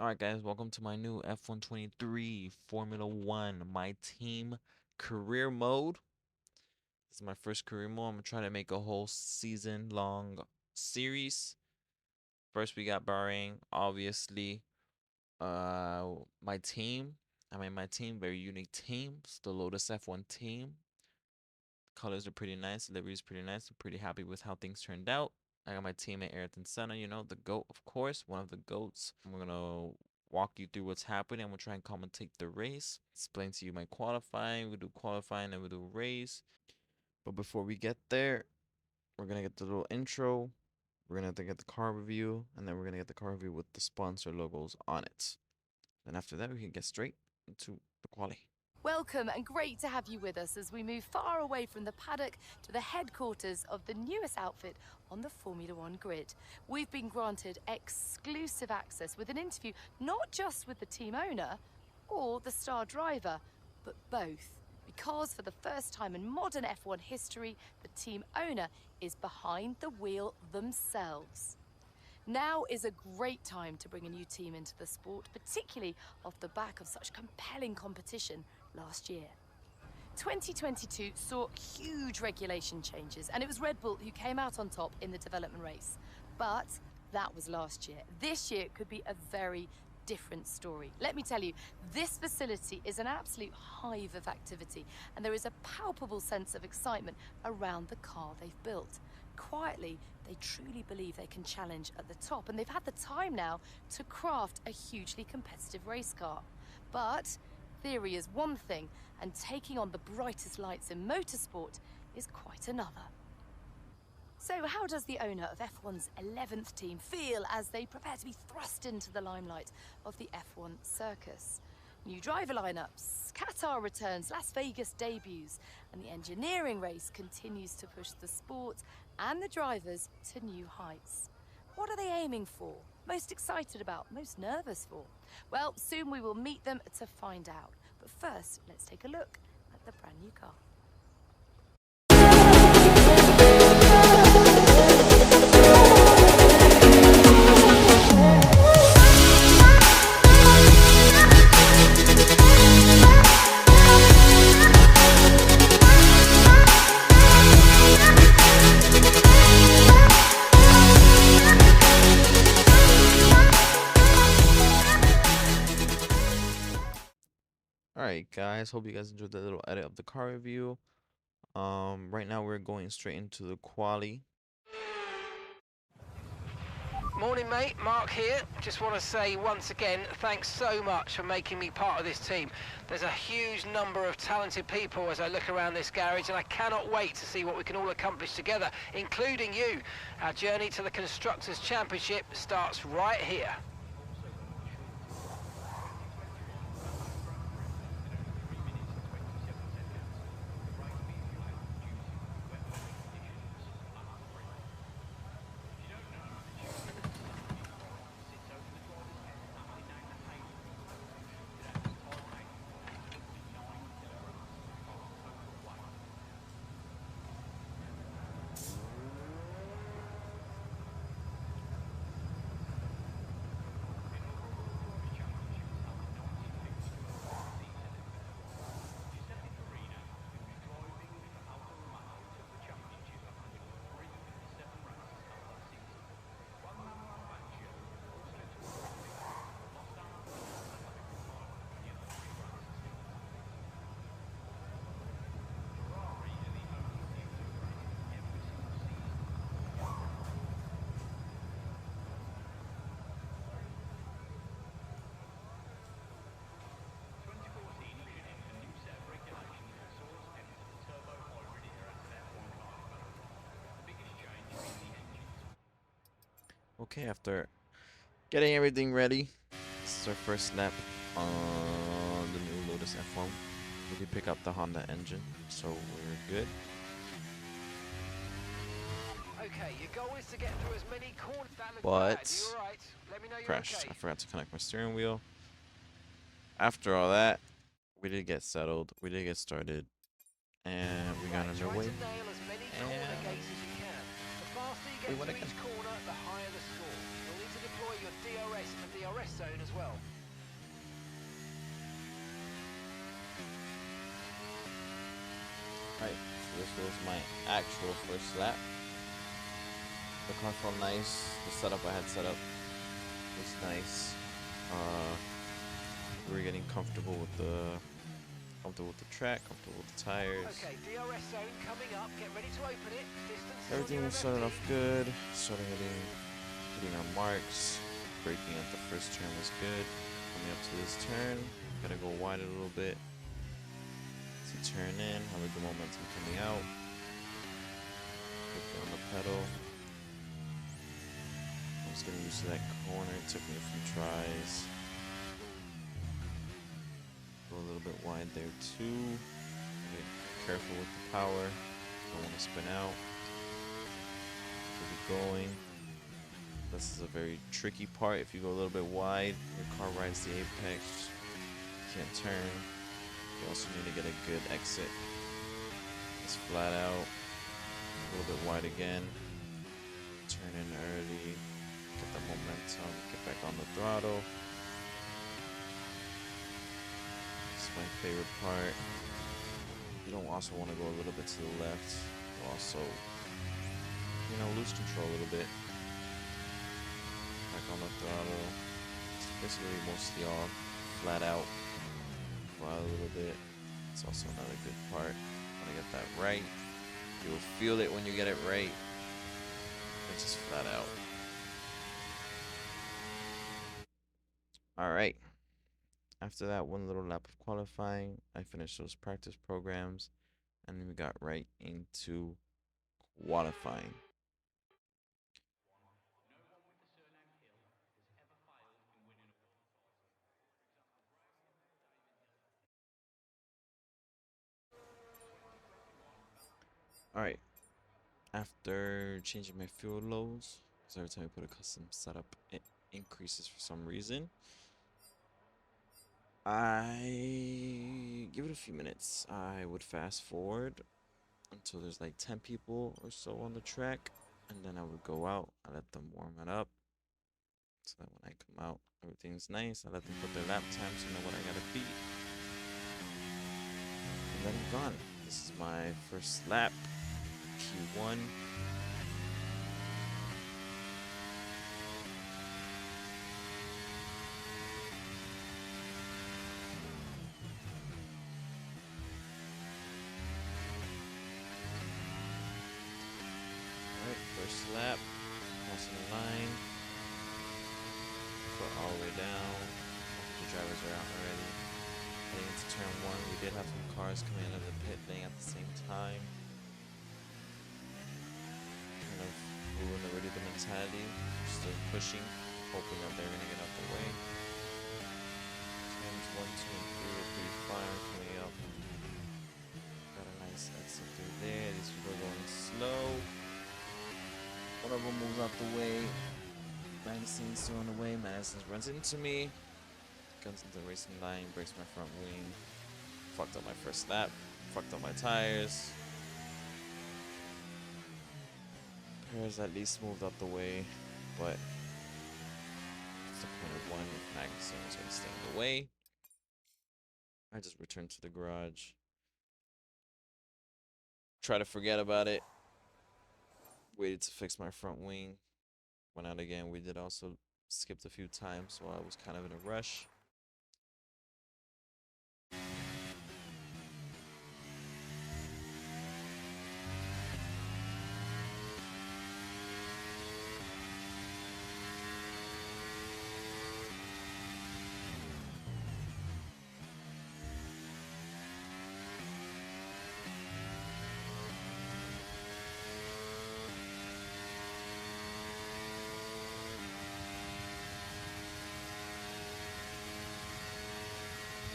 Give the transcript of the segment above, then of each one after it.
Alright guys, welcome to my new F123 Formula 1 My Team career mode. This is my first career mode. I'm gonna try to make a whole season long series. First we got Bahrain, obviously. My team. My team, very unique team. It's the Lotus F1 team. Colors are pretty nice, the livery is pretty nice. I'm pretty happy with how things turned out. I got my teammate Ayrton Senna, the GOAT, of course, one of the GOATs. We're gonna walk you through what's happening. I'm gonna try and commentate the race, explain to you my qualifying. We do qualifying and we do race. But before we get there, we're gonna get the little intro. We're gonna have to get the car review, and then we're gonna get the car review with the sponsor logos on it. Then after that, we can get straight into the quali. Welcome and great to have you with us as we move far away from the paddock to the headquarters of the newest outfit on the Formula One grid. We've been granted exclusive access with an interview not just with the team owner or the star driver, but both. Because for the first time in modern F1 history, the team owner is behind the wheel themselves. Now is a great time to bring a new team into the sport, particularly off the back of such compelling competition last year. 2022 saw huge regulation changes, and it was Red Bull who came out on top in the development race. But that was last year. This year could be a very different story. Let me tell you, this facility is an absolute hive of activity, and there is a palpable sense of excitement around the car they've built. Quietly, they truly believe they can challenge at the top, and they've had the time now to craft a hugely competitive race car. But theory is one thing, and taking on the brightest lights in motorsport is quite another. So how does the owner of F1's 11th team feel as they prepare to be thrust into the limelight of the F1 circus? New driver lineups, Qatar returns, Las Vegas debuts, and the engineering race continues to push the sport and the drivers to new heights. What are they aiming for? Most excited about? Most nervous for? Well, soon we will meet them to find out. But first, let's take a look at the brand new car. Alright guys, hope you guys enjoyed that little edit of the car review. Right now we're going straight into the quali. Morning mate, Mark here. Just want to say once again, thanks so much for making me part of this team. There's a huge number of talented people as I look around this garage, and I cannot wait to see what we can all accomplish together, including you. Our journey to the Constructors' Championship starts right here. Okay, after getting everything ready, this is our first lap on the new Lotus F1. We did pick up the Honda engine, so we're good. Okay, your goal is to get through as many corners. But You all right? Let me know you're crashed. okay. I forgot to connect my steering wheel. After all that, we did get settled. We did get started, and we got Right, try underway. to nail as many corner And gates as you can. The faster you we get went through again. each corner, the higher the score. You'll need to deploy your DRS and the DRS zone as well. Alright, so this was my actual first lap. The car felt nice. The setup I had set up was nice. We were getting comfortable with the track, comfortable with the tires. Okay, DRS zone coming up. Get ready to open it. Distance is Everything was started off good. Starting hitting our marks. Braking at the first turn was good. Coming up to this turn, gotta go wide a little bit. To turn in, have a good momentum coming out. Quickly on the pedal. I was getting used to that corner. It took me a few tries. Go a little bit wide there too. Be careful with the power. Don't want to spin out. Keep it going. This is a very tricky part. If you go a little bit wide, your car rides the apex. You can't turn. You also need to get a good exit. Just flat out. A little bit wide again. Turn in early. Get the momentum. Get back on the throttle. This is my favorite part. You don't also want to go a little bit to the left. You also, lose control a little bit. Back on the throttle. It's basically mostly all flat out. A little bit. It's also another good part. Want to get that right. You will feel it when you get it right. It's just flat out. All right. After that one little lap of qualifying, I finished those practice programs, and then we got right into qualifying. All right. After changing my fuel loads, because every time I put a custom setup, it increases for some reason. I give it a few minutes. I would fast forward until there's like 10 people or so on the track, and then I would go out. I let them warm it up, so that when I come out, everything's nice. I let them put their lap times, so I know what I gotta beat. And then I'm gone. This is my first lap, Q1. Alright, first lap, crossing the line. Foot all the way down. The drivers are out already. Heading into turn 1, we did have some cars coming out of the pit lane at the same time. Kind of ruined already the mentality. Still pushing, hoping that they're gonna get out the way. Turns 1, 2, and 3 are pretty fire coming up. Got a nice exit through there. These people are going slow. One of them moves out the way. Madison's still on the way. Madison runs into me. Comes into the racing line, breaks my front wing. Fucked up my first lap. Fucked up my tires. Perez at least moved out the way, but it's the point of one. If Magnussen was going to stay in the way, I just returned to the garage. Try to forget about it. Waited to fix my front wing. Went out again. We did also skipped a few times, so I was kind of in a rush.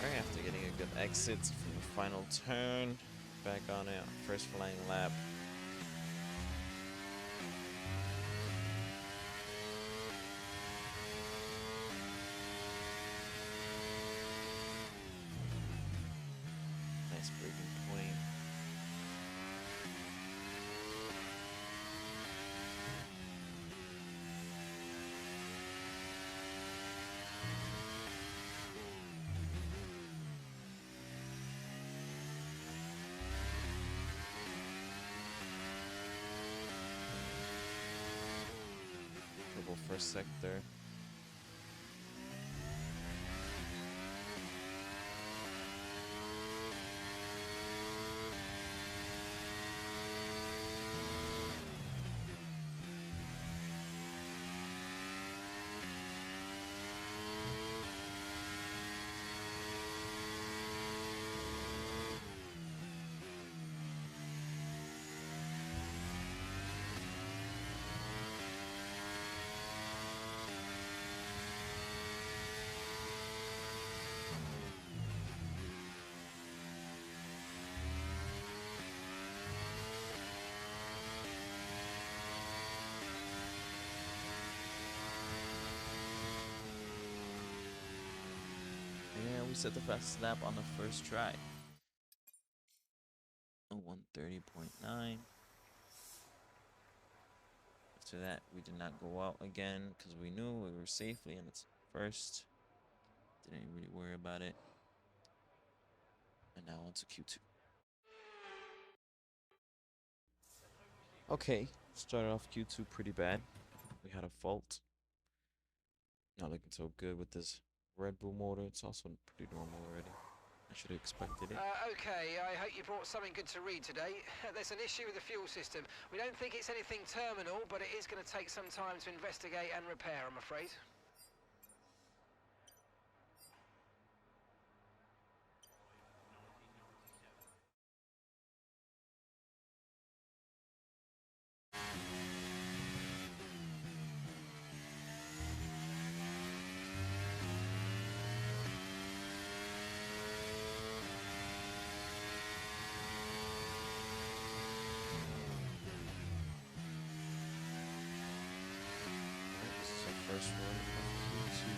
Alright, after getting a good exit from the final turn, back on it, first flying lap. Nice braking point. first sector. And we set the fastest lap on the first try. 1:30.9. After that, we did not go out again because we knew we were safely in its first. Didn't really worry about it. And now on to Q2. Okay, started off Q2 pretty bad. We had a fault. Not looking so good with this Red Bull motor. It's also pretty normal already. I should have expected it. Okay, I hope you brought something good to read today. There's an issue with the fuel system. We don't think it's anything terminal, but it is going to take some time to investigate and repair, I'm afraid. This is our first one of Q2.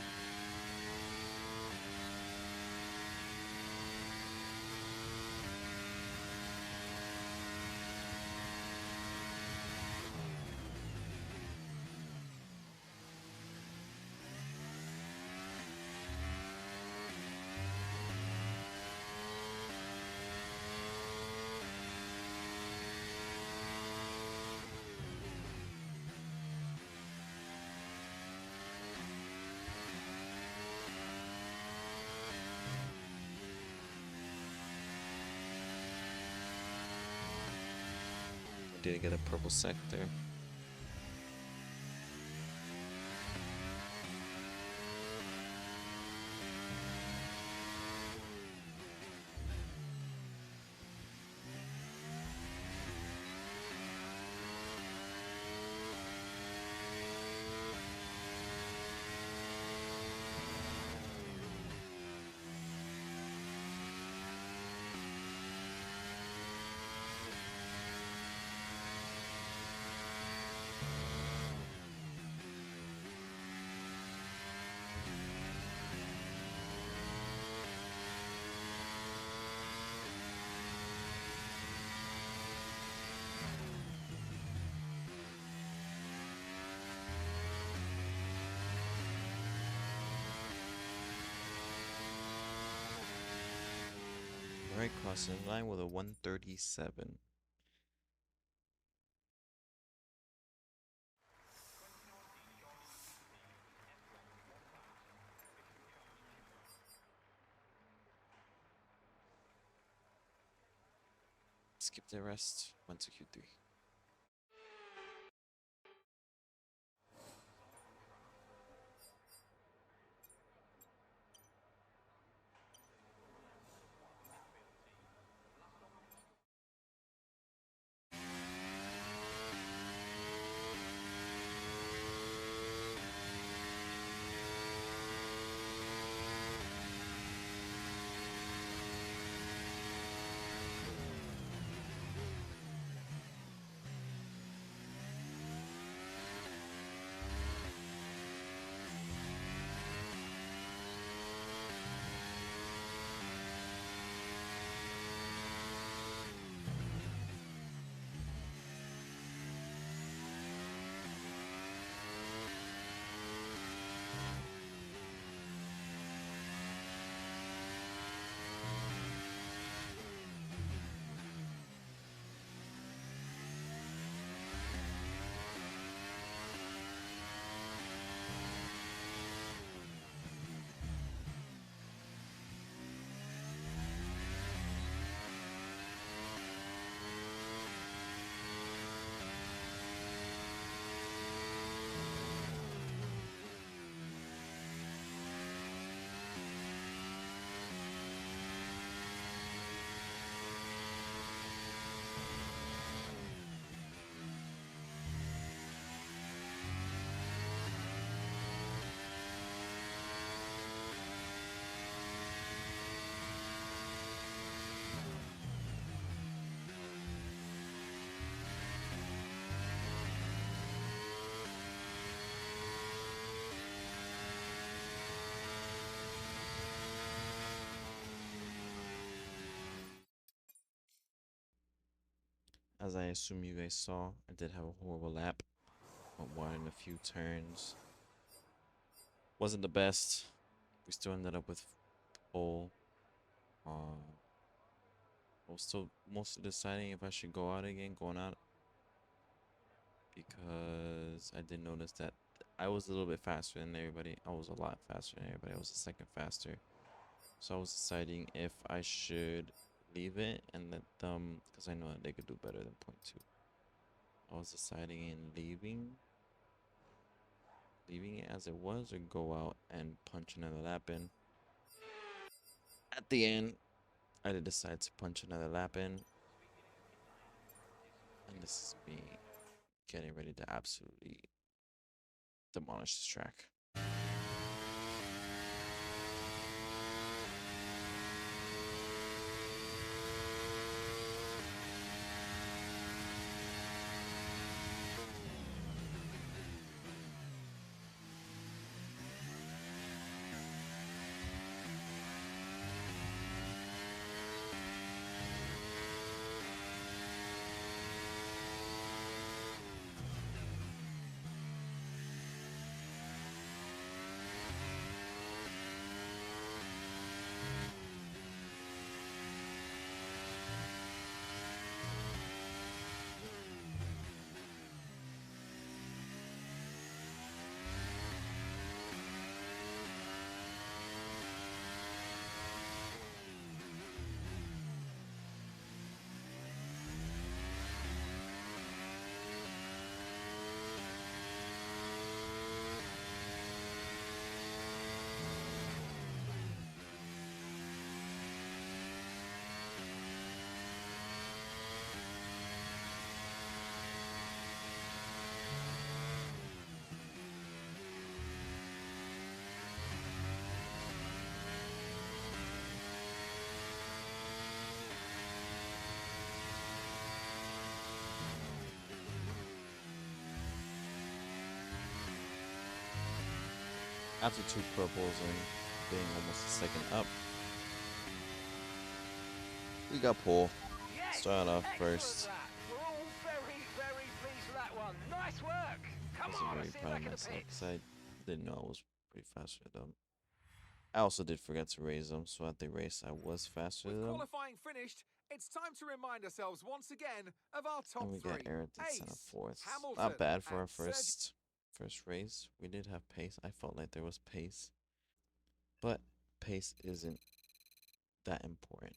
Did get a purple sector. Right, crossing the line with a 137. Skip the rest, went to Q3. as I assume you guys saw, I did have a horrible lap. Went wide in a few turns. Wasn't the best. We still ended up with pole. I was still mostly deciding if I should go out again, going out, because I did notice that I was a little bit faster than everybody. I was a lot faster than everybody. I was a second faster. So I was deciding if I should leave it and let them, because I know that they could do better than point 0.2. I was deciding in leaving it as it was, or go out and punch another lap in. At the end, I did decide to punch another lap in. And this is me getting ready to absolutely demolish this track. After 2 purples and being almost a second up, we got pole. Yes, Started off excellent first. lap. We're all very, very pleased with that one. Nice work. I Come was on, very let's see you proud back of in the myself pits. because I didn't know I was pretty faster than them. I also did forget to raise them, so at the race I was faster With than them. qualifying finished, it's time to remind ourselves once again of our top And we got three. Ayrton in Ace, 4th. Hamilton, Not bad for our and Sergio. first race. We did have pace. I felt like there was pace, but pace isn't that important,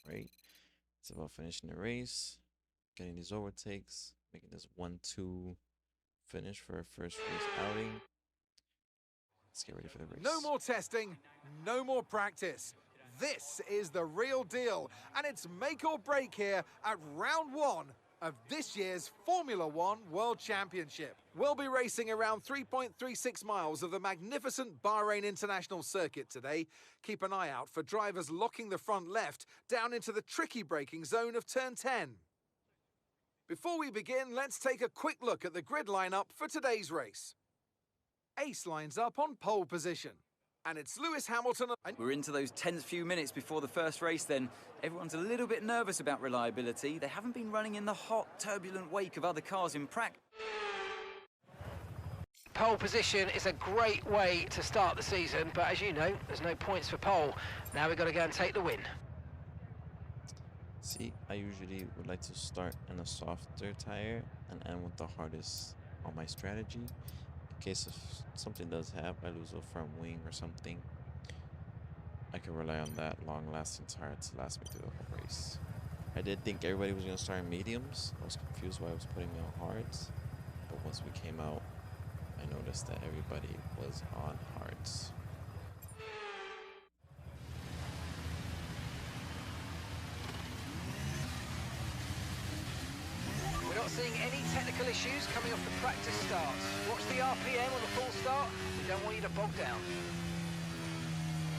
right? It's about finishing the race, getting these overtakes, making this 1-2 finish for our first race outing. Let's get ready for the race. No more testing, no more practice. This is the real deal, and it's make or break here at round 1 of this year's Formula One World Championship. We'll be racing around 3.36 miles of the magnificent Bahrain International Circuit today. Keep an eye out for drivers locking the front left down into the tricky braking zone of turn 10. Before we begin, let's take a quick look at the grid lineup for today's race. Ace lines up on pole position. And it's Lewis Hamilton. We're into those tense few minutes before the first race then. Everyone's a little bit nervous about reliability. They haven't been running in the hot, turbulent wake of other cars in practice. Pole position is a great way to start the season, but as you know, there's no points for pole. Now we've got to go and take the win. See, I usually would like to start in a softer tire and end with the hardest on my strategy. In case if something does happen, I lose a front wing or something, I can rely on that long-lasting tire to last me through the whole race. I did think everybody was going to start in mediums. I was confused why I was putting me on hards, but once we came out, I noticed that everybody was on hards. We're not seeing any technical issues coming off the practice starts. Watch the RPM on the full start. We don't want you to bog down.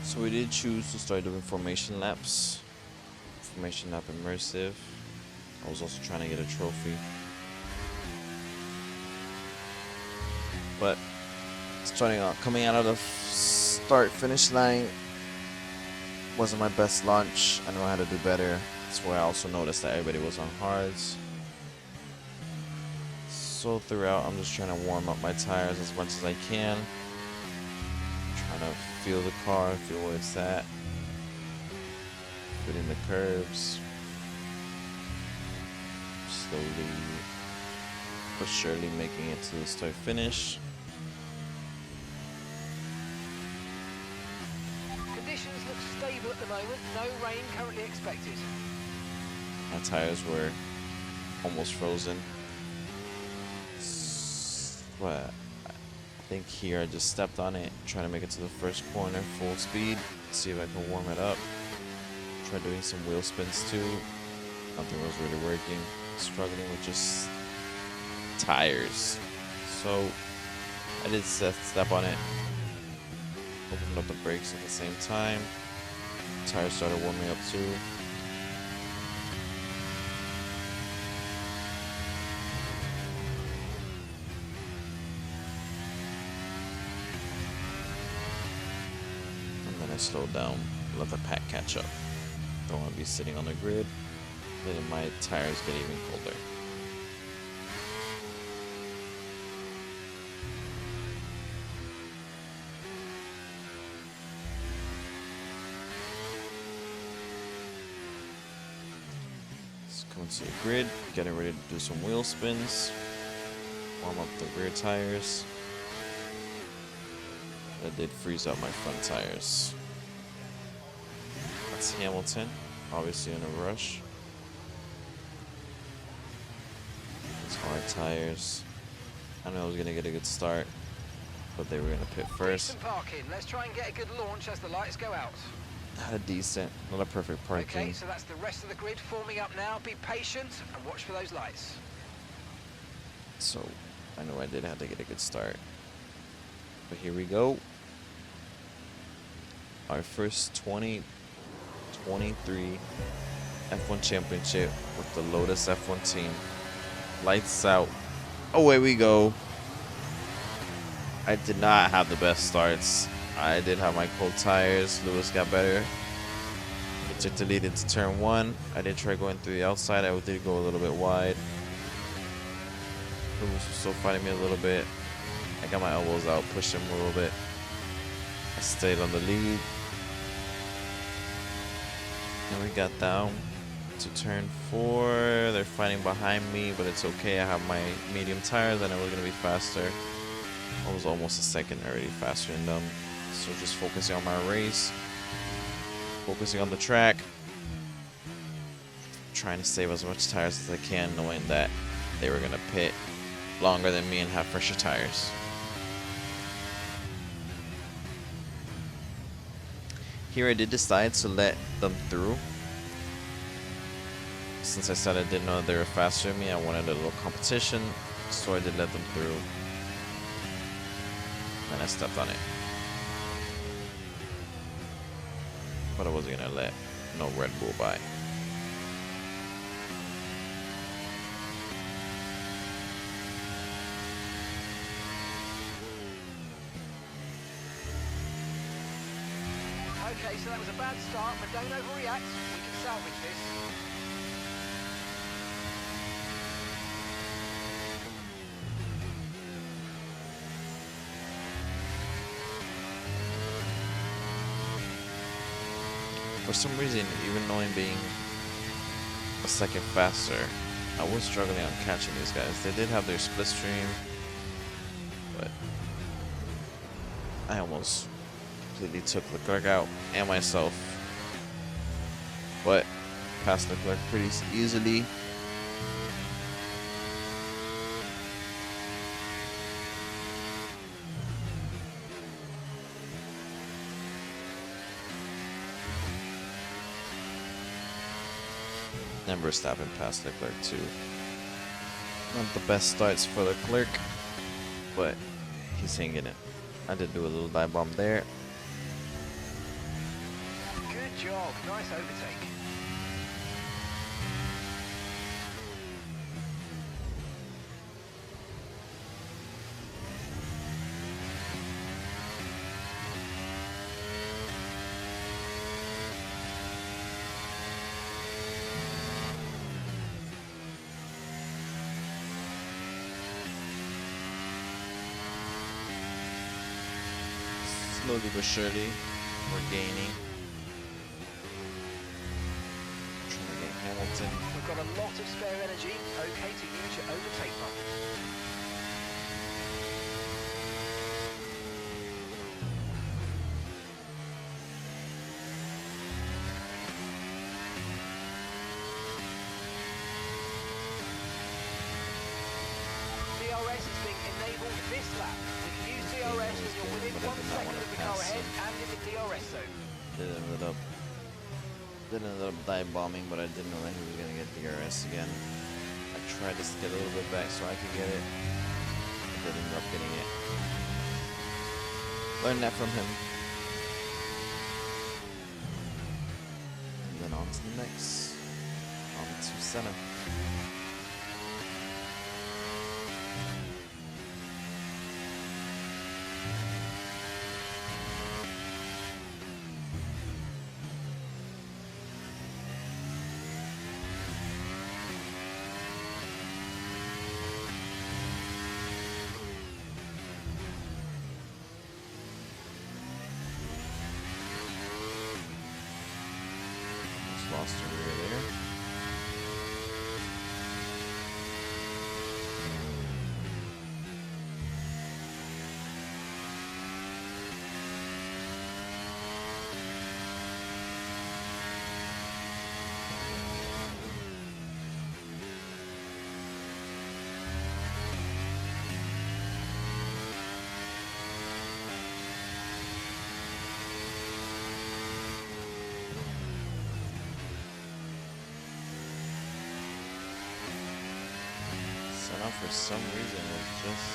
So we did choose to start doing formation laps. Formation lap immersive. I was also trying to get a trophy. But coming out of the start finish line wasn't my best launch. I know I had to do better. That's where I also noticed that everybody was on hards. So throughout, I'm just trying to warm up my tires as much as I can. Trying to feel the car, feel where it's at. Fitting the curves. Slowly but surely making it to the start finish. Conditions look stable at the moment. No rain currently expected. My tires were almost frozen. But I think here I just stepped on it, trying to make it to the first corner full speed. See if I can warm it up. Try doing some wheel spins too. Nothing was really working. Struggling with just tires. So I did step on it. Opened up the brakes at the same time. Tires started warming up too. And then I slowed down, let the pack catch up. Don't want to be sitting on the grid, letting my tires get even colder. Coming to the grid, getting ready to do some wheel spins, warm up the rear tires. I did freeze out my front tires. That's Hamilton, obviously in a rush. It's hard tires. I knew I was gonna get a good start, but they were gonna pit first. Decent parking. Let's try and get a good launch as the lights go out. Had a decent, not a perfect parking. Okay, so that's the rest of the grid forming up now. Be patient and watch for those lights. So I know I did have to get a good start. But here we go. Our first 2023 F1 Championship with the Lotus F1 team. Lights out. Away we go. I did not have the best starts. I did have my cold tires. Lewis got better. He took the lead into turn 1. I did try going through the outside. I did go a little bit wide. Lewis was still fighting me a little bit. I got my elbows out, pushed him a little bit. I stayed on the lead. And we got down to turn 4. They're fighting behind me, but it's okay. I have my medium tires and I was going to be faster. I was almost a second already faster than them. So just focusing on my race. Focusing on the track. Trying to save as much tires as I can, knowing that they were going to pit longer than me and have fresher tires. Here I did decide to let them through. Since I said I didn't know they were faster than me, I wanted a little competition, so I did let them through. And I stepped on it. But I wasn't gonna let no Red Bull by. Okay, so that was a bad start, but don't overreact. We can salvage this. For some reason, even knowing being a second faster, I was struggling on catching these guys. They did have their split stream, but I almost completely took Leclerc out and myself. But passed Leclerc pretty easily. And Verstappen passed Leclerc too. Not the best starts for Leclerc, but he's hanging it. I did do a little dive bomb there. Good job. Nice overtake. Slowly but surely, we're gaining. Trying to get Hamilton. We've got a lot of spare energy. Okay to use your overtake button. DRS is being enabled this lap. We can use DRS when you're within 1 second of the car ahead and in the DRS zone. Didn't end up dive bombing, but I didn't know that he was gonna get DRS again. I tried to get a little bit back so I could get it. I did end up getting it. Learned that from him. And then on to the next. On to Senna. Lost a rear there. For some reason, it was just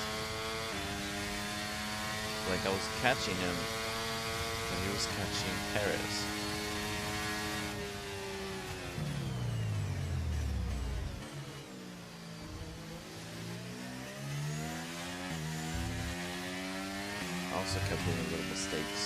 like I was catching him, and he was catching Perez. I also kept doing little mistakes.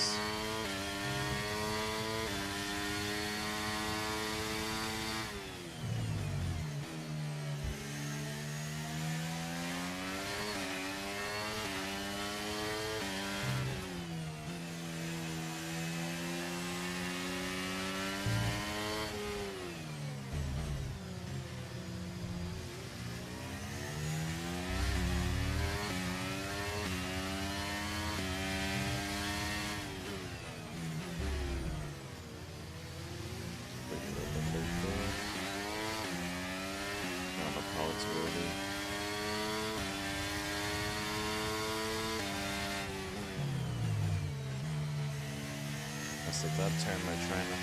At that turn, I'm trying to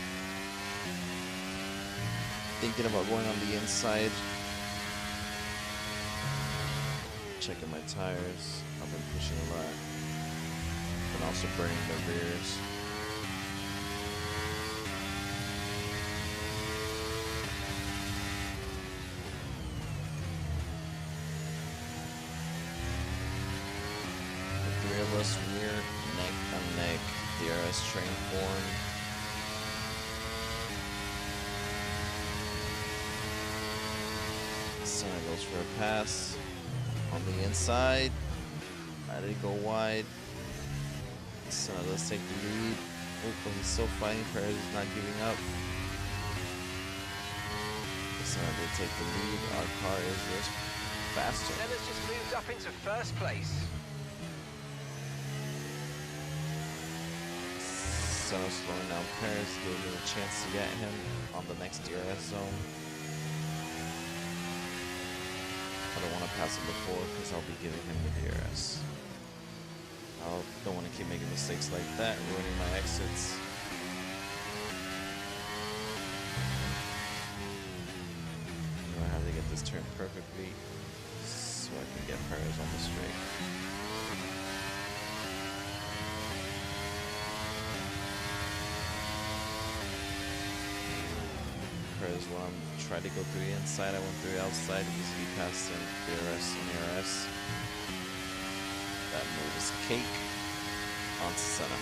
thinking about going on the inside, checking my tires. I've been pushing a lot, and also burning the rears. The three of us rear neck on neck. DRS train form. Senna goes for a pass on the inside. I did go wide. Senna does take the lead. Oh, but he's still fighting. Perez is not giving up. Senna did take the lead. Our car is just faster. Senna's just moved up into first place. Senna slowing down Perez, giving him a chance to get him on the next DRS zone. I don't want to pass him before because I'll be giving him the DRS. I don't want to keep making mistakes like that, ruining my exits. I have to get this turn perfectly so I can get Perez on the straight. Perez, when I'm trying to go through the inside, I went through the outside, easily passed in DRS and ARS. That move is cake onto Senna.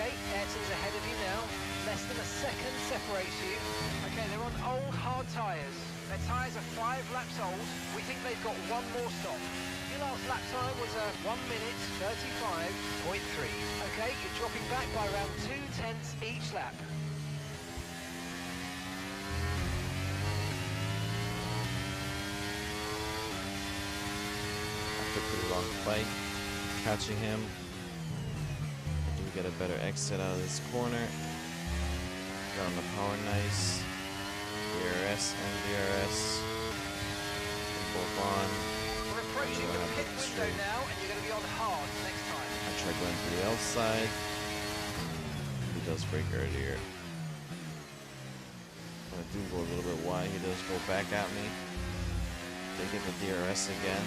Okay, Ayrton's ahead of you now. Less than a second separates you. Okay, they're on old hard tyres. Their tyres are 5 laps old. We think they've got one more stop. Your last lap time was a 1 minute 35.3. Okay, you're dropping back by around 2/10 each lap. After a pretty long fight, catching him. Do we get a better exit out of this corner? Got on the power nice. DRS and DRS. Both on. We're approaching We'll the have pit that window straight. now, and you're going to be on hard next time. I tried going to the outside. He does break earlier. When I do go a little bit wide, he does go back at me. They get the DRS again.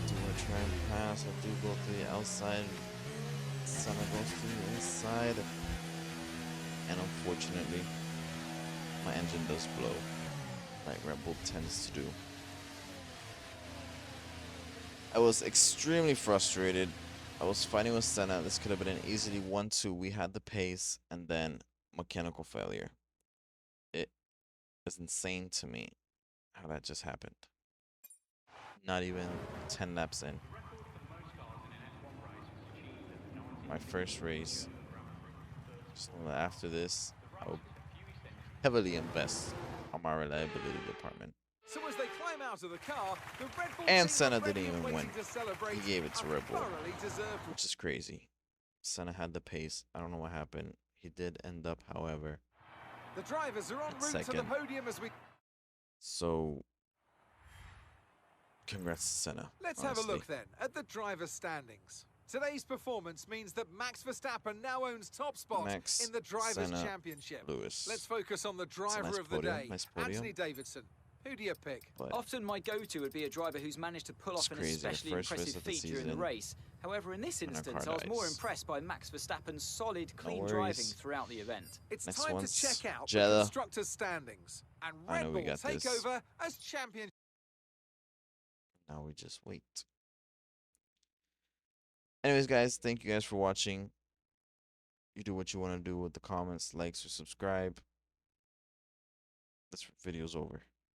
Do I try and pass? I do go to the outside. Senna goes to the inside. And unfortunately, my engine does blow, like Red Bull tends to do. I was extremely frustrated. I was fighting with Senna. This could have been an easily 1-2. We had the pace, and then mechanical failure. It is insane to me how that just happened. Not even 10 laps in. My first race. So after this, I will heavily invest on my reliability department. So as they climb out of the car, the Red Bull And team Senna are ready didn't even and win. waiting to celebrate He gave it to a Red Bull, thoroughly deserved which is crazy. Senna had the pace. I don't know what happened. He did end up, however. The drivers are en route to the Second. podium as we... So, congrats to Senna. Let's honestly. have a look then at the driver's standings. Today's performance means that Max Verstappen now owns top spot Max, in the Drivers' Senna, Championship. Lewis. Let's focus on the It's a driver nice of the podium, day, nice podium. Anthony Davidson. Who do you pick? But Often my go-to would be a driver who's managed to pull It's off an crazy, the especially first race impressive of the feat during the season, race. However, in this and our instance, car I was more dies. impressed by Max Verstappen's solid, clean worries. driving throughout the event. It's Next time to one's check out the Jeddah. constructors' standings. And I Red know we Bull got take this. over as champion. now we just wait. Anyways, guys, thank you guys for watching. You do what you want to do with the comments, likes, or subscribe. This video's over.